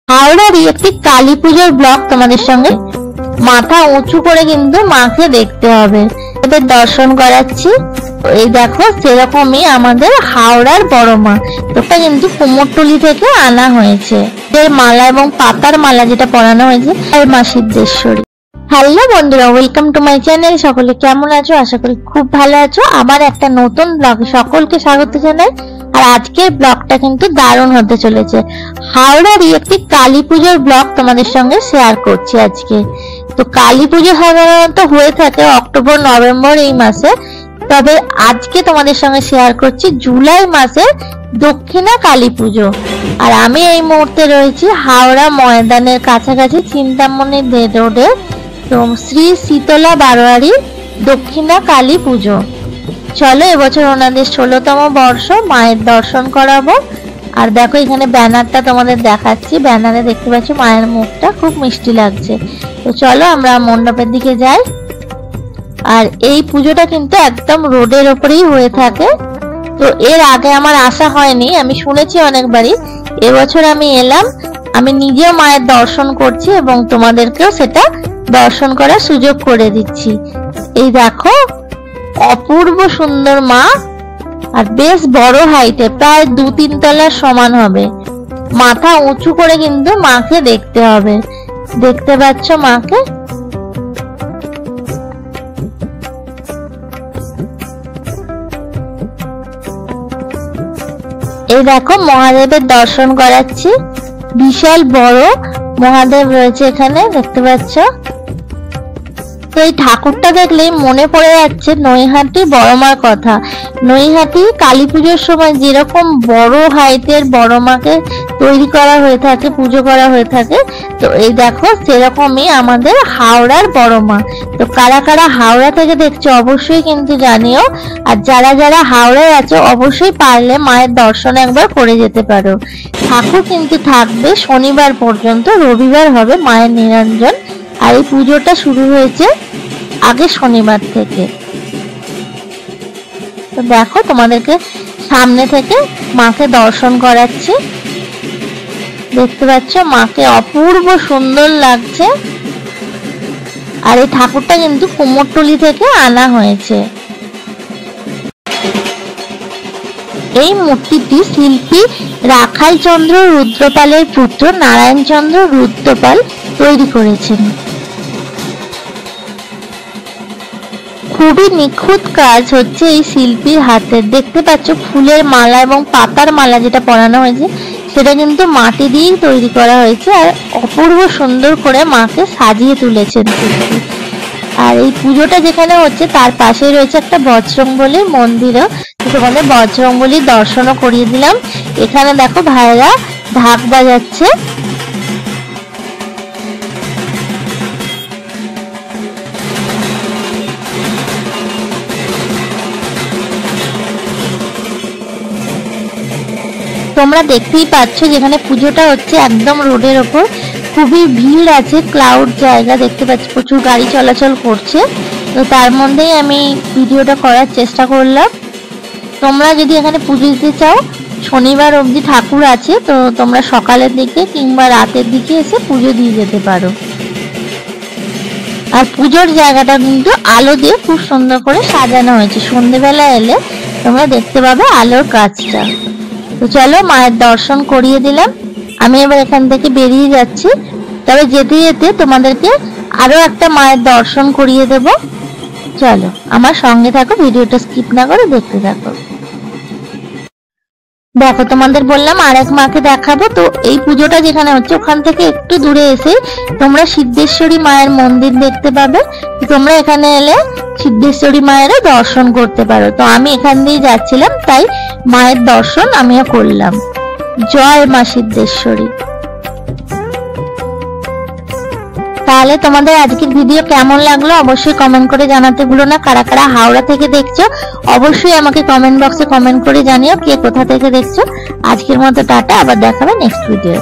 হাওড়ারই একটি কালী পুজোর ব্লগ তোমাদের সঙ্গে। মাথা উঁচু করে কিন্তু মাকে দেখতে হবে, এদের দর্শন করাচ্ছি। এই দেখো, সেরকমই আমাদের হাওড়ার বড় মা, ওটা কিন্তু কুমোরটুলি থেকে আনা হয়েছে। এর মালা এবং পাতার মালা যেটা পরানো হয়েছে আর মা সিদ্ধেশ্বরী। হ্যালো বন্ধুরা, ওয়েলকাম টু মাই চ্যানেল। সকলে কেমন আছো? আশা করি খুব ভালো আছো। আবার একটা নতুন ব্লগে সকলকে স্বাগত জানাই। আর আজকের ব্লগটা কিন্তু দারুণ হতে চলেছে। হাওড়ারই একটি কালী পুজোর ব্লগ তোমাদের সঙ্গে শেয়ার করছি আজকে। তো কালী পুজো সাধারণত হয়ে থাকে অক্টোবর নভেম্বর এই মাসে, তবে আজকে তোমাদের সঙ্গে শেয়ার করছি জুলাই মাসে দক্ষিণা কালী পুজো। আর আমি এই মুহূর্তে রয়েছি হাওড়া ময়দানের কাছাকাছি চিন্তামণি রোডে শ্রী শীতলা বারোয়ারি দক্ষিণা কালী পুজো। চলো, এবছর ওনাদের 16তম বর্ষ, মায়ের দর্শন করাবো। আর দেখো, এখানে ব্যানারটা তোমাদের দেখাচ্ছি। ব্যানারে দেখতে পাচ্ছ মায়ের মুখটা, খুব মিষ্টি লাগছে। তো চলো আমরা মণ্ডপের দিকে যাই। আর এই পুজোটা কিন্তু একদম রোডের ওপরেই হয়ে থাকে। তো এর আগে আমার আসা হয়নি, আমি শুনেছি অনেকবারই। এবছর আমি এলাম, আমি নিজেও মায়ের দর্শন করছি এবং তোমাদেরকেও সেটা দর্শন করার সুযোগ করে দিচ্ছি। এই দেখো, অপূর্ব সুন্দর মা, আর বেশ বড় হাইটে, প্রায় 2-3 তলার সমান হবে। মাথা উঁচু করে কিন্তু মাকে দেখতে হবে। দেখতে পাচ্ছ মাকে? এই দেখো, মহাদেবের দর্শন করাচ্ছি। বিশাল বড় মহাদেব রয়েছে এখানে, দেখতে পাচ্ছ। তো এই ঠাকুরটা দেখলেই মনে পড়ে যাচ্ছে নৈহাটি বড় মার কথা। নৈহাটি কালী পুজোর সময় যেরকম বড় হাইটের বড় মাকে তৈরি করা হয়ে থাকে, পুজো করা হয়ে থাকে, তো এই দেখো সেরকমই আমাদের হাওড়ার বড় মা। তো কারা কারা হাওড়া থেকে দেখছো অবশ্যই কিন্তু জানিও। আর যারা যারা হাওড়ায় আছো অবশ্যই পারলে মায়ের দর্শন একবার করে যেতে পারো। ঠাকুর কিন্তু থাকবে শনিবার পর্যন্ত, রবিবার হবে মায়ের নিরঞ্জন। আর এই পুজোটা শুরু হয়েছে আগে শনিবার থেকে। তো দেখো, তোমাদেরকে সামনে থেকে মাকে দর্শন করাচ্ছি। দেখতে পাচ্ছ মাকে, অপূর্ব সুন্দর লাগছে। আর এই ঠাকুরটা কিন্তু কুমোরটুলি থেকে আনা হয়েছে। এই মূর্তিটি শিল্পী রাখাল চন্দ্র রুদ্রপালের পুত্র নারায়ণ চন্দ্র রুদ্রপাল তৈরি করেছেন। খুবই নিখুঁত কাজ হচ্ছে এই শিল্পীর হাতের। দেখতে পাচ্ছ ফুলের মালা এবং পাতার মালা যেটা পরানো হয়েছে সেটা কিন্তু মাটি দিয়েই তৈরি করা হয়েছে। আর অপূর্ব সুন্দর করে মাকে সাজিয়ে তুলেছেন শিল্পী। আর এই পুজোটা যেখানে হচ্ছে তার পাশে রয়েছে একটা বজরংবলীর মন্দিরও, তোমাদের বজরংবলীর দর্শনও করিয়ে দিলাম। এখানে দেখো ভাইরা ঢাক বাজাচ্ছে। তোমরা দেখতেই পাচ্ছ যেখানে পুজোটা হচ্ছে একদম রোডের ওপর, খুবই ভিড় আছে, ক্লাউড জায়গা, দেখতে পাচ্ছি প্রচুর গাড়ি চলাচল করছে। তো তার মধ্যেই আমি ভিডিওটা করার চেষ্টা করলাম। তোমরা যদি এখানে পুজো দিতে চাও, শনিবার অবধি ঠাকুর আছে, তো তোমরা সকালের দিকে কিংবা রাতের দিকে এসে পুজো দিয়ে যেতে পারো। আর পুজোর জায়গাটা কিন্তু আলো দিয়ে খুব সুন্দর করে সাজানো হয়েছে। সন্ধ্যেবেলা এলে তোমরা দেখতে পাবে আলোর কাজটা। তো চলো, মায়ের দর্শন করিয়ে দিলাম। আমি এবার এখান থেকে বেরিয়ে যাচ্ছি। তবে যেতে যেতে তোমাদেরকে আরো একটা মায়ের দর্শন করিয়ে দেব। চলো আমার সঙ্গে থাকো, ভিডিওটা স্কিপ না করে দেখতে থাকো। দেখো, তোমাদের বললাম আরেক মাকে দেখাবো। তো এই পুজোটা যেখানে হচ্ছে ওখান থেকে একটু দূরে এসে তোমরা সিদ্ধেশ্বরী মায়ের মন্দির দেখতে পাবে। তোমরা এখানে এলে সিদ্ধেশ্বরী মায়েরও দর্শন করতে পারো। তো আমি এখান দিয়ে যাচ্ছিলাম, তাই মায়ের দর্শন আমিও করলাম। জয় মা সিদ্ধেশ্বরী। তাহলে তোমাদের আজকের ভিডিও কেমন লাগলো অবশ্যই কমেন্ট করে জানাতে ভুলো না। কারা কারা হাওড়া থেকে দেখছো অবশ্যই আমাকে কমেন্ট বক্সে কমেন্ট করে জানিও কে কোথা থেকে দেখছো। আজকের মতো টাটা, আবার দেখাবে নেক্সট ভিডিও।